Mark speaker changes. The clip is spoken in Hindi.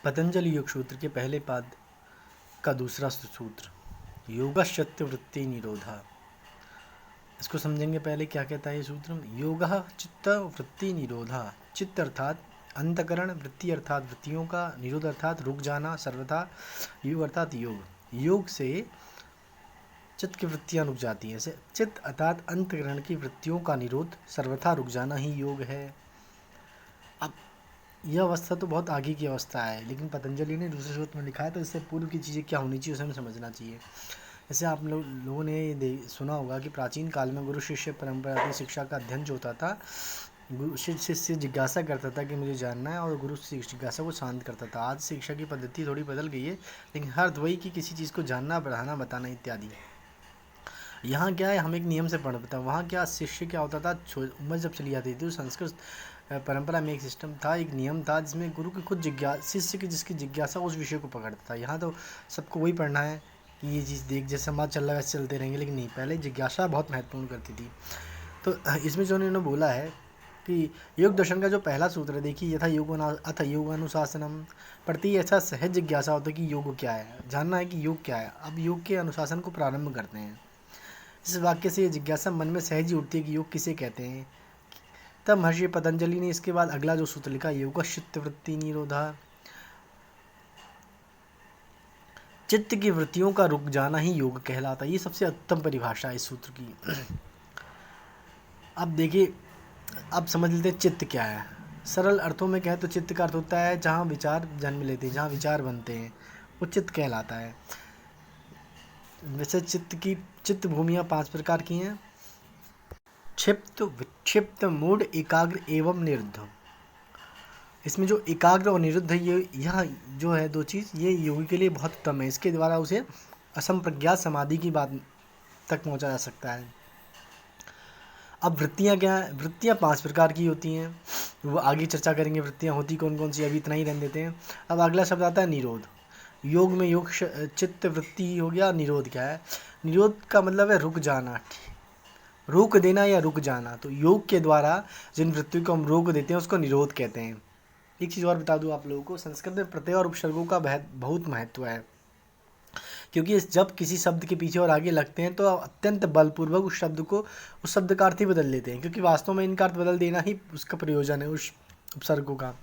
Speaker 1: पतंजलि योग सूत्र के पहले पाद का दूसरा सूत्र योगश्चित्त वृत्ति निरोधा। इसको समझेंगे। पहले क्या कहता है ये सूत्र? योगः चित्त वृत्ति निरोधा। चित्त अर्थात अंतकरण, वृत्ति अर्थात वृत्तियों का, निरोध अर्थात रुक जाना सर्वथा, योग अर्थात योग। योग से चित्त की वृत्तियां रुक जाती हैं। चित्त अर्थात अंतकरण की वृत्तियों का निरोध सर्वथा रुक जाना ही योग है। अब यह अवस्था तो बहुत आगे की अवस्था है, लेकिन पतंजलि ने दूसरे सूत्र में लिखा है, तो इससे पूर्व की चीज़ें क्या होनी चाहिए उसे हमें समझना चाहिए। जैसे आप लोगों ने सुना होगा कि प्राचीन काल में गुरु शिष्य परंपरा की शिक्षा का अध्ययन जो होता था, गुरु शिष्य जिज्ञासा करता था कि मुझे जानना है, और गुरु जिज्ञासा को शांत करता था। आज शिक्षा की पद्धति थोड़ी बदल गई है, लेकिन हर वही की किसी चीज़ को जानना, बढ़ाना, बताना इत्यादि। यहाँ क्या है, हम एक नियम से पढ़ते हैं। वहाँ क्या शिष्य क्या होता था, उम्र जब चली जाती थी, संस्कृत परंपरा में एक सिस्टम था, एक नियम था, जिसमें गुरु की खुद शिष्य की जिसकी जिज्ञासा उस विषय को पकड़ता था। यहाँ तो सबको वही पढ़ना है कि ये चीज़ देख, जैसे समाज चल रहा है वैसे चलते रहेंगे, लेकिन नहीं, पहले जिज्ञासा बहुत महत्वपूर्ण करती थी। तो इसमें जो उन्होंने बोला है कि योग दर्शन का जो पहला सूत्र है, देखिए, यथा अथ योग अनुशासनम, प्रति ऐसा सहज जिज्ञासा होता है कि योग क्या है, जानना है कि योग क्या है। अब योग के अनुशासन को प्रारंभ करते हैं। इस वाक्य से ये जिज्ञासा मन में सहज ही उठती है कि योग किसे कहते हैं। तब महर्षि पतंजलि ने इसके बाद अगला जो सूत्र लिखा, योगश्चित्त वृत्ति निरोधा। चित्त की वृत्तियों का रुक जाना ही योग कहलाता है। ये सबसे उत्तम परिभाषा है इस सूत्र की। अब देखिए, अब समझ लेते हैं चित्त क्या है। सरल अर्थों में कहें तो चित्त का अर्थ होता है जहाँ विचार जन्म लेते हैं, जहाँ विचार बनते हैं, वो चित्त कहलाता है। वैसे चित्त भूमियाँ 5 प्रकार की हैं: क्षिप्त, विक्षिप्त, मूढ़, एकाग्र एवं निरुद्ध। इसमें जो एकाग्र और निरुद्ध है, यह जो है 2 चीज़, ये योगी के लिए बहुत उत्तम है। इसके द्वारा उसे असंप्रज्ञात समाधि की बात तक पहुंचा जा सकता है। अब वृत्तियाँ क्या हैं? वृत्तियाँ 5 प्रकार की होती हैं, वो आगे चर्चा करेंगे वृत्तियाँ होती कौन कौन सी, अभी इतना ही रहने देते हैं। अब अगला शब्द आता है निरोध। योग में योग चित्त वृत्ति हो गया। निरोध क्या है? निरोध का मतलब है रुक जाना, रोक देना या रुक जाना। तो योग के द्वारा जिन वृत्तियों को हम रोक देते हैं उसको निरोध कहते हैं। एक चीज़ और बता दूं आप लोगों को, संस्कृत में प्रत्यय और उपसर्गों का बहुत महत्व है, क्योंकि जब किसी शब्द के पीछे और आगे लगते हैं तो अत्यंत बलपूर्वक उस शब्द का अर्थ ही बदल लेते हैं, क्योंकि वास्तव में इनका अर्थ बदल देना ही उसका प्रयोजन है उस उपसर्गों का।